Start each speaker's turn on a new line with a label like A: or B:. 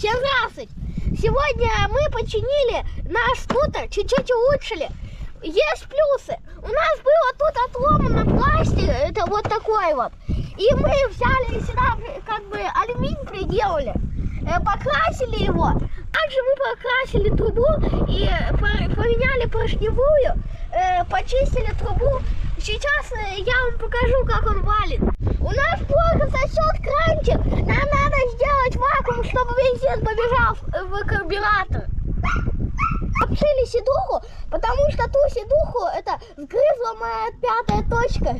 A: Всем здравствуйте! Сегодня мы починили наш скутер, чуть-чуть улучшили. Есть плюсы. У нас было тут отломано пластик, это вот такой вот. И мы взяли сюда, как бы алюминий приделали, покрасили его. Также мы покрасили трубу и поменяли поршневую, почистили трубу. Сейчас я вам покажу, как он валит. У нас плохо сосет кранчик. Нам надо сделать вакуум, чтобы бензин побежал в карбюратор. Обшили сидуху, потому что ту сидуху это сгрызла моя пятая точка.